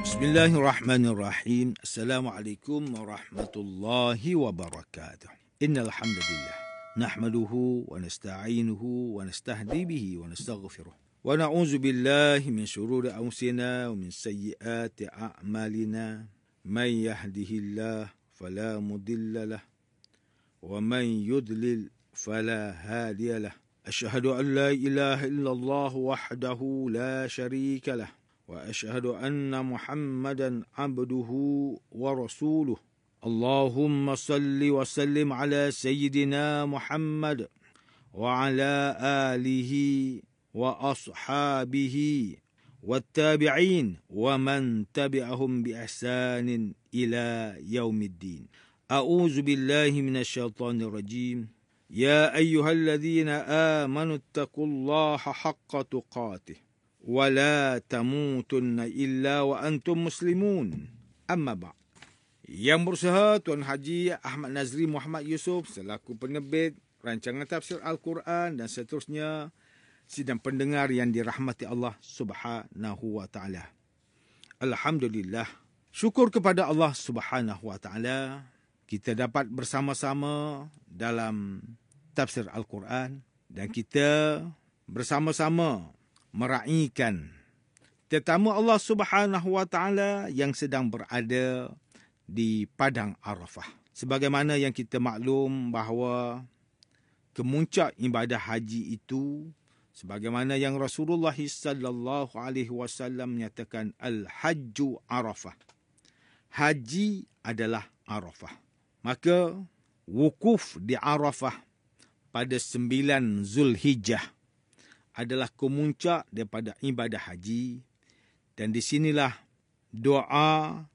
Bismillahirrahmanirrahim. Assalamualaikum warahmatullahi wabarakatuh. Innal hamdalillah nahmaduhu wa nasta'inuhu wa nastahdi bihi wa nastaghfiruh. Wa na'udzu billahi min shururi anfusina wa min sayyiati a'malina. Man yahdihillahu fala mudilla lahu wa man yudlil fala hadiya lahu. Asyhadu an la ilaha illallah wahdahu la syarika lahu. وأشهد أن محمدا عبده ورسوله اللهم صل وسلم على سيدنا محمد وعلى آله وأصحابه والتابعين ومن تبعهم بإحسان إلى يوم الدين. أعوذ بالله من الشيطان الرجيم. يا أيها الذين آمنوا اتقوا الله حق تقاته wala tamutunna illa wa antum muslimun. Amma ba'd. Yang berusaha Tuan Haji Ahmad Nazri Muhammad Yusof selaku penerbit rancangan tafsir Al-Quran dan seterusnya, sidang pendengar yang dirahmati Allah Subhanahu wa taala. Alhamdulillah, syukur kepada Allah Subhanahu wa taala kita dapat bersama-sama dalam tafsir Al-Quran dan kita bersama-sama meraihkan tetamu Allah Subhanahu wa taala yang sedang berada di padang Arafah. Sebagaimana yang kita maklum bahawa kemuncak ibadah haji itu sebagaimana yang Rasulullah sallallahu alaihi wasallam menyatakan, al-hajju Arafah. Haji adalah Arafah. Maka wukuf di Arafah pada 9 Zulhijjah adalah kemuncak daripada ibadah haji, dan di sinilah doa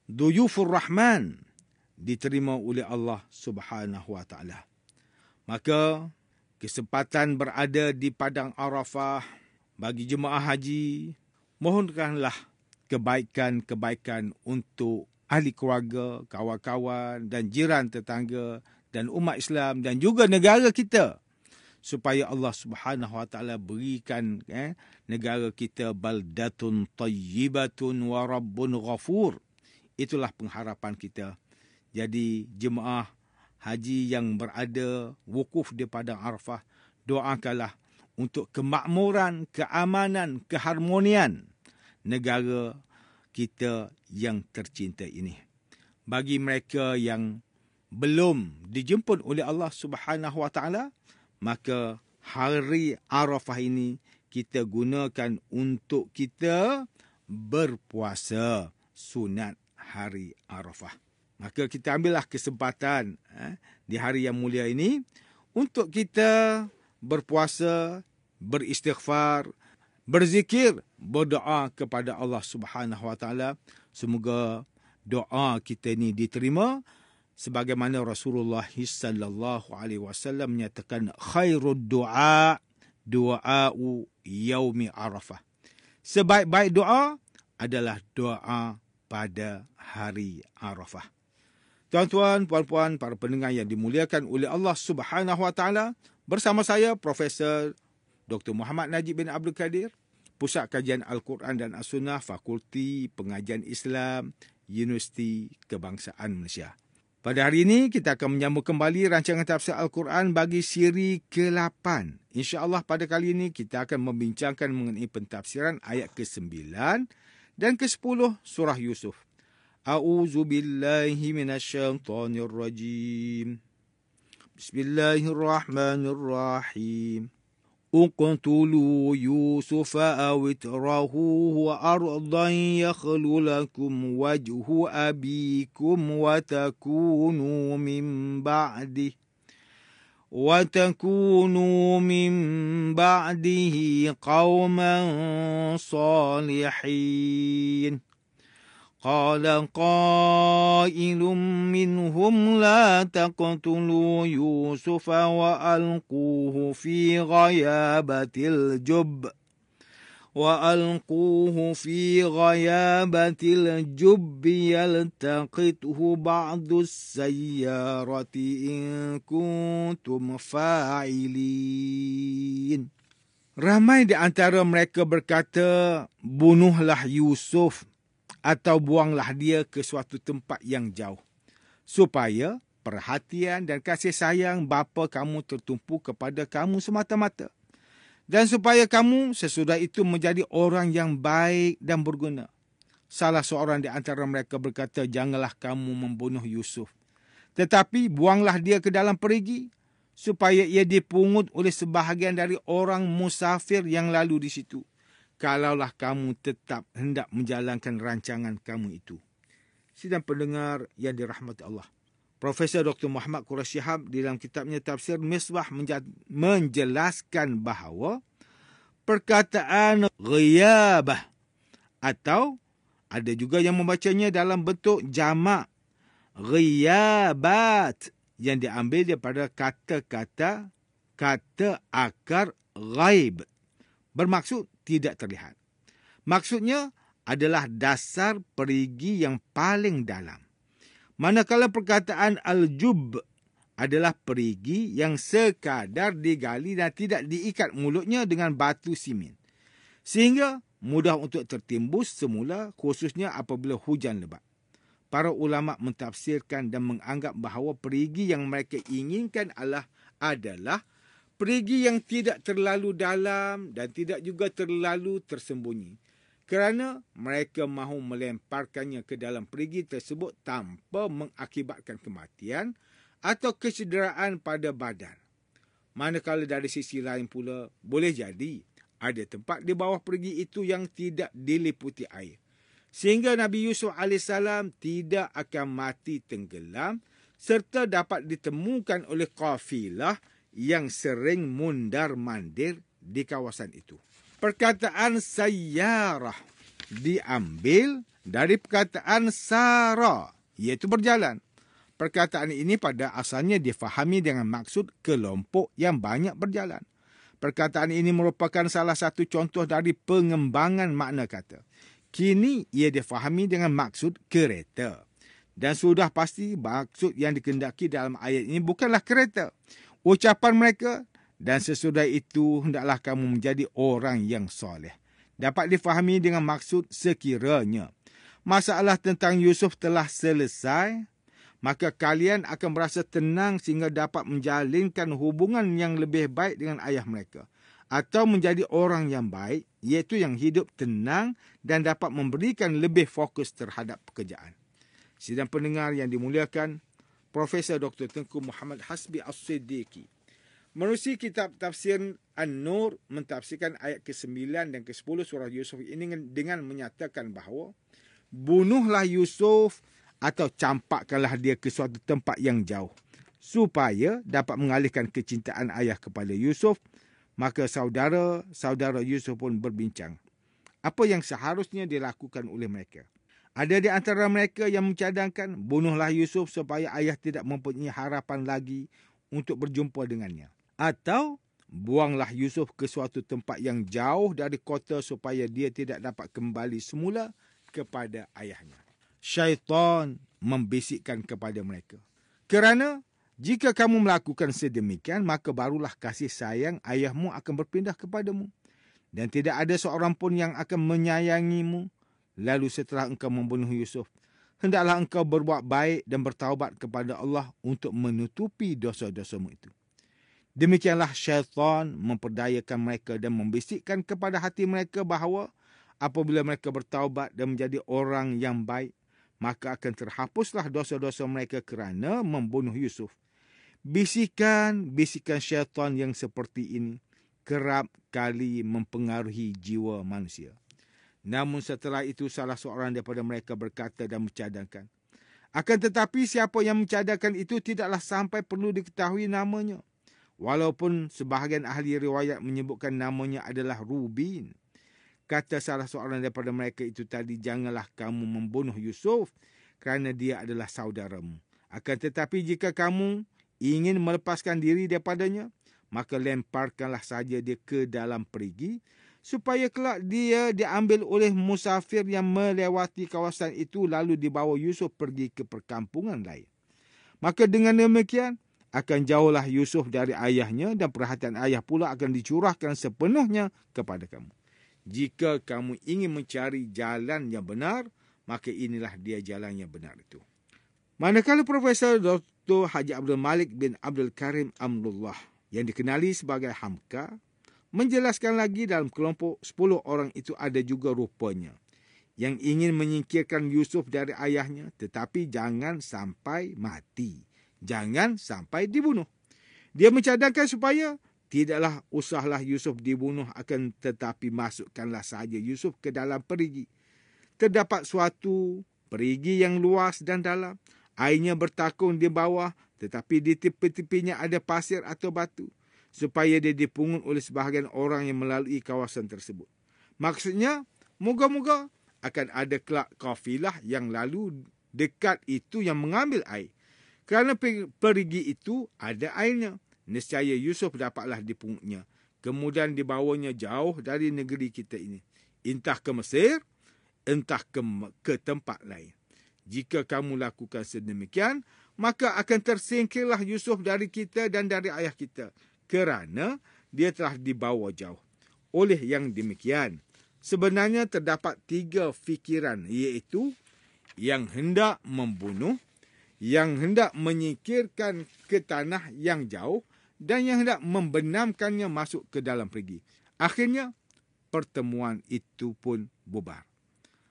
Duyufur Rahman diterima oleh Allah Subhanahu wa taala. Maka kesempatan berada di padang Arafah bagi jemaah haji, mohonkanlah kebaikan-kebaikan untuk ahli keluarga, kawan-kawan dan jiran tetangga dan umat Islam dan juga negara kita, supaya Allah Subhanahu wa taala berikan negara kita baldatun tayyibatun wa rabbun ghafur. Itulah pengharapan kita. Jadi jemaah haji yang berada wukuf di padang Arafah, doakanlah untuk kemakmuran, keamanan, keharmonian negara kita yang tercinta ini. Bagi mereka yang belum dijemput oleh Allah Subhanahu wa taala, maka hari Arafah ini kita gunakan untuk kita berpuasa sunat hari Arafah. Maka kita ambillah kesempatan di hari yang mulia ini untuk kita berpuasa, beristighfar, berzikir, berdoa kepada Allah Subhanahu wa taala. Semoga doa kita ini diterima. Sebagaimana Rasulullah sallallahu alaihi wasallam menyatakan, khairud du'a du'a'u yaumi Arafah. Sebaik-baik doa adalah doa pada hari Arafah. Tuan-tuan, puan-puan, para pendengar yang dimuliakan oleh Allah Subhanahu wa taala, bersama saya Profesor Dr. Muhammad Najib bin Abdul Kadir, Pusat Kajian Al-Quran dan As-Sunnah, Fakulti Pengajian Islam, Universiti Kebangsaan Malaysia. Pada hari ini, kita akan menyambung kembali rancangan tafsir Al-Quran bagi siri ke-8. InsyaAllah pada kali ini, kita akan membincangkan mengenai pentafsiran ayat ke-9 dan ke-10 surah Yusuf. A'udzu billahi minasyaitonir rajim. Bismillahirrahmanirrahim. اقتلوا يوسف أو اطرحوه أرضا يخل لكم وجه أبيكم وتكونوا من بعده قوما صالحين. قال قائل منهم لا تقتلوا يوسف وألقوه في غيابة الجب يلتقطه بعض السيارة إن كنتم فاعلين. Ramai di antara mereka berkata, bunuhlah Yusuf atau buanglah dia ke suatu tempat yang jauh, supaya perhatian dan kasih sayang bapa kamu tertumpu kepada kamu semata-mata. Dan supaya kamu sesudah itu menjadi orang yang baik dan berguna. Salah seorang di antara mereka berkata, janganlah kamu membunuh Yusuf, tetapi buanglah dia ke dalam perigi, supaya ia dipungut oleh sebahagian dari orang musafir yang lalu di situ, kalaulah kamu tetap hendak menjalankan rancangan kamu itu. Sidang pendengar yang dirahmati Allah, Profesor Dr. Muhammad Quraisy Shihab di dalam kitabnya Tafsir Misbah menjelaskan bahawa perkataan ghiyabah atau ada juga yang membacanya dalam bentuk jamak ghiyabat yang diambil daripada kata akar ghaib, bermaksud tidak terlihat. Maksudnya adalah dasar perigi yang paling dalam. Manakala perkataan al-jub adalah perigi yang sekadar digali dan tidak diikat mulutnya dengan batu simen, sehingga mudah untuk tertimbus semula, khususnya apabila hujan lebat. Para ulama mentafsirkan dan menganggap bahawa perigi yang mereka inginkan adalah perigi yang tidak terlalu dalam dan tidak juga terlalu tersembunyi, kerana mereka mahu melemparkannya ke dalam perigi tersebut tanpa mengakibatkan kematian atau kecederaan pada badan. Manakala dari sisi lain pula, boleh jadi ada tempat di bawah perigi itu yang tidak diliputi air, sehingga Nabi Yusuf AS tidak akan mati tenggelam serta dapat ditemukan oleh kafilah yang sering mundar-mandir di kawasan itu. Perkataan sayyarah diambil dari perkataan sara, iaitu berjalan. Perkataan ini pada asalnya difahami dengan maksud kelompok yang banyak berjalan. Perkataan ini merupakan salah satu contoh dari pengembangan makna kata. Kini ia difahami dengan maksud kereta. Dan sudah pasti maksud yang dikehendaki dalam ayat ini bukanlah kereta. Ucapan mereka, dan sesudah itu hendaklah kamu menjadi orang yang soleh, dapat difahami dengan maksud sekiranya masalah tentang Yusuf telah selesai, maka kalian akan merasa tenang sehingga dapat menjalinkan hubungan yang lebih baik dengan ayah mereka, atau menjadi orang yang baik, iaitu yang hidup tenang dan dapat memberikan lebih fokus terhadap pekerjaan. Sidang pendengar yang dimuliakan, Profesor Dr. Tengku Muhammad Hasbi As-Siddiqi menerusi kitab tafsir An-Nur mentafsirkan ayat ke-9 dan ke-10 surah Yusuf ini dengan menyatakan bahawa bunuhlah Yusuf atau campakkanlah dia ke suatu tempat yang jauh, supaya dapat mengalihkan kecintaan ayah kepada Yusuf. Maka saudara-saudara Yusuf pun berbincang apa yang seharusnya dilakukan oleh mereka. Ada di antara mereka yang mencadangkan, bunuhlah Yusuf supaya ayah tidak mempunyai harapan lagi untuk berjumpa dengannya. Atau, buanglah Yusuf ke suatu tempat yang jauh dari kota supaya dia tidak dapat kembali semula kepada ayahnya. Syaitan membisikkan kepada mereka, kerana jika kamu melakukan sedemikian, maka barulah kasih sayang ayahmu akan berpindah kepadamu. Dan tidak ada seorang pun yang akan menyayangimu. Lalu setelah engkau membunuh Yusuf, hendaklah engkau berbuat baik dan bertaubat kepada Allah untuk menutupi dosa-dosamu itu. Demikianlah syaitan memperdayakan mereka dan membisikkan kepada hati mereka bahawa apabila mereka bertaubat dan menjadi orang yang baik, maka akan terhapuslah dosa-dosa mereka kerana membunuh Yusuf. Bisikan-bisikan syaitan yang seperti ini kerap kali mempengaruhi jiwa manusia. Namun setelah itu salah seorang daripada mereka berkata dan mencadangkan, akan tetapi siapa yang mencadangkan itu tidaklah sampai perlu diketahui namanya. Walaupun sebahagian ahli riwayat menyebutkan namanya adalah Rubin. Kata salah seorang daripada mereka itu tadi, janganlah kamu membunuh Yusuf kerana dia adalah saudaramu. Akan tetapi jika kamu ingin melepaskan diri daripadanya, maka lemparkanlah saja dia ke dalam perigi, supaya kelak dia diambil oleh musafir yang melewati kawasan itu lalu dibawa Yusuf pergi ke perkampungan lain. Maka dengan demikian, akan jauhlah Yusuf dari ayahnya dan perhatian ayah pula akan dicurahkan sepenuhnya kepada kamu. Jika kamu ingin mencari jalan yang benar, maka inilah dia jalan yang benar itu. Manakala Profesor Dr. Haji Abdul Malik bin Abdul Karim Amrullah yang dikenali sebagai Hamka menjelaskan lagi dalam kelompok 10 orang itu ada juga rupanya yang ingin menyingkirkan Yusuf dari ayahnya, tetapi jangan sampai mati. Jangan sampai dibunuh. Dia mencadangkan supaya tidaklah usahlah Yusuf dibunuh, akan tetapi masukkanlah saja Yusuf ke dalam perigi. Terdapat suatu perigi yang luas dan dalam. Airnya bertakung di bawah, tetapi di tepi-tepinya ada pasir atau batu, supaya dia dipungut oleh sebahagian orang yang melalui kawasan tersebut. Maksudnya, moga-moga akan ada kelak kafilah yang lalu dekat itu yang mengambil air. Kerana perigi itu ada airnya, nescaya Yusuf dapatlah dipungutnya. Kemudian dibawanya jauh dari negeri kita ini. Entah ke Mesir, entah ke tempat lain. Jika kamu lakukan sedemikian, maka akan tersingkirlah Yusuf dari kita dan dari ayah kita. Kerana dia telah dibawa jauh. Oleh yang demikian, sebenarnya terdapat 3 fikiran, iaitu yang hendak membunuh, yang hendak menyingkirkan ke tanah yang jauh, dan yang hendak membenamkannya masuk ke dalam perigi. Akhirnya, pertemuan itu pun bubar.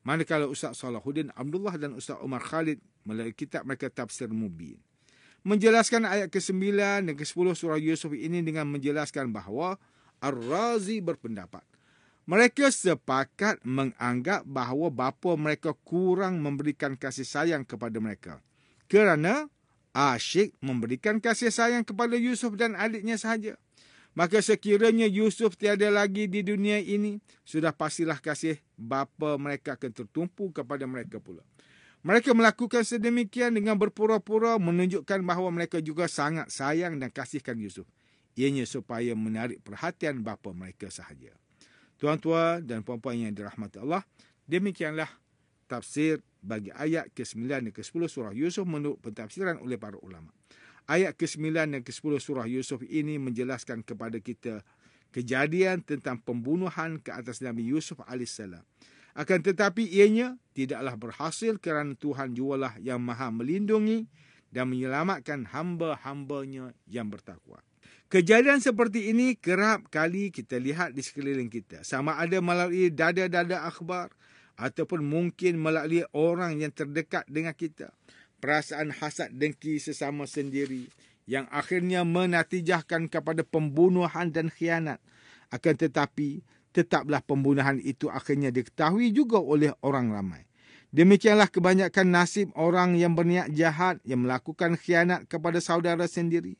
Manakala Ustaz Salahuddin Abdullah dan Ustaz Umar Khalid melalui kitab mereka Tafsir Mubin menjelaskan ayat ke-9 dan ke-10 surah Yusuf ini dengan menjelaskan bahawa Ar-Razi berpendapat mereka sepakat menganggap bahawa bapa mereka kurang memberikan kasih sayang kepada mereka kerana asyik memberikan kasih sayang kepada Yusuf dan adiknya sahaja. Maka sekiranya Yusuf tiada lagi di dunia ini, sudah pastilah kasih bapa mereka akan tertumpu kepada mereka pula. Mereka melakukan sedemikian dengan berpura-pura menunjukkan bahawa mereka juga sangat sayang dan kasihkan Yusuf. Ianya supaya menarik perhatian bapa mereka sahaja. Tuan-tuan dan puan-puan yang dirahmati Allah, demikianlah tafsir bagi ayat ke-9 dan ke-10 surah Yusuf menurut pentafsiran oleh para ulama. Ayat ke-9 dan ke-10 surah Yusuf ini menjelaskan kepada kita kejadian tentang pembunuhan ke atas Nabi Yusuf AS. Akan tetapi ianya tidaklah berhasil kerana Tuhan jualah yang maha melindungi dan menyelamatkan hamba-hambanya yang bertakwa. Kejadian seperti ini kerap kali kita lihat di sekeliling kita. Sama ada melalui dada-dada akhbar ataupun mungkin melalui orang yang terdekat dengan kita. Perasaan hasad dengki sesama sendiri yang akhirnya menatijahkan kepada pembunuhan dan khianat. Akan tetapi, tetaplah pembunuhan itu akhirnya diketahui juga oleh orang ramai. Demikianlah kebanyakan nasib orang yang berniat jahat yang melakukan khianat kepada saudara sendiri.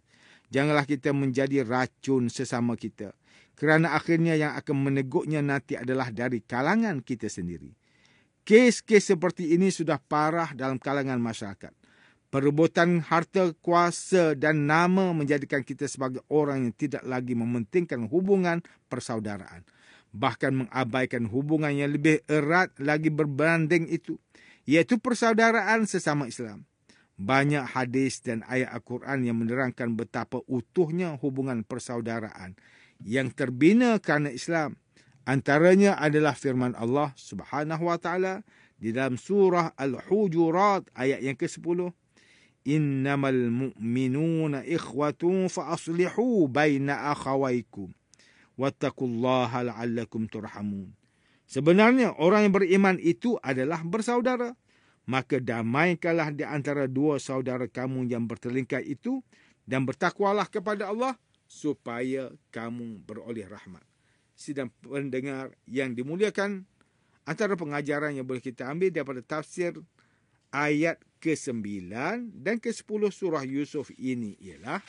Janganlah kita menjadi racun sesama kita, kerana akhirnya yang akan meneguknya nanti adalah dari kalangan kita sendiri. Kes-kes seperti ini sudah parah dalam kalangan masyarakat. Perebutan harta, kuasa dan nama menjadikan kita sebagai orang yang tidak lagi mementingkan hubungan persaudaraan. Bahkan mengabaikan hubungan yang lebih erat lagi berbanding itu, iaitu persaudaraan sesama Islam. Banyak hadis dan ayat Al-Quran yang menerangkan betapa utuhnya hubungan persaudaraan yang terbina kerana Islam. Antaranya adalah firman Allah Subhanahu wa taala di dalam surah Al-Hujurat ayat yang ke-10. Innamal mu'minuna ikhwatun fa aslihu baina akhawaykum wattaqullaha la'allakum turhamun. Sebenarnya orang yang beriman itu adalah bersaudara. Maka damaikanlah di antara dua saudara kamu yang bertelingkar itu dan bertakwalah kepada Allah supaya kamu beroleh rahmat. Sidang pendengar yang dimuliakan, antara pengajaran yang boleh kita ambil daripada tafsir ayat ke-9 dan ke-10 surah Yusuf ini ialah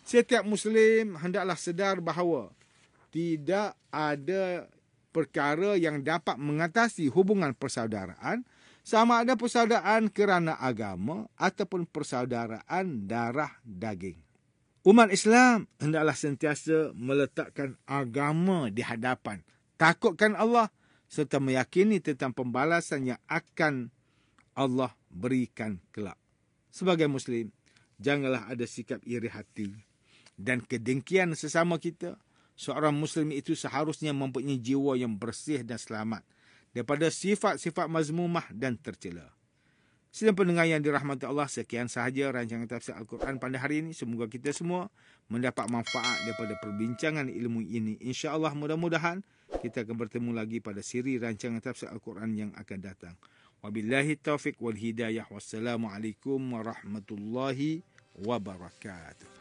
setiap Muslim hendaklah sedar bahawa tidak ada perkara yang dapat mengatasi hubungan persaudaraan, sama ada persaudaraan kerana agama ataupun persaudaraan darah daging. Umat Islam hendaklah sentiasa meletakkan agama di hadapan, takutkan Allah serta meyakini tentang pembalasan yang akan Allah berikan kelak. Sebagai Muslim, Janganlah ada sikap iri hati dan kedengkian sesama kita. Seorang Muslim itu seharusnya mempunyai jiwa yang bersih dan selamat daripada sifat-sifat mazmumah dan tercela. Sidang pendengar yang dirahmati Allah, sekian sahaja rancangan tafsir Al-Quran pada hari ini. Semoga kita semua mendapat manfaat daripada perbincangan ilmu ini. InsyaAllah mudah-mudahan kita akan bertemu lagi pada siri rancangan tafsir Al-Quran yang akan datang. Wabillahi taufiq wal hidayah. Wassalamualaikum warahmatullahi wabarakatuh.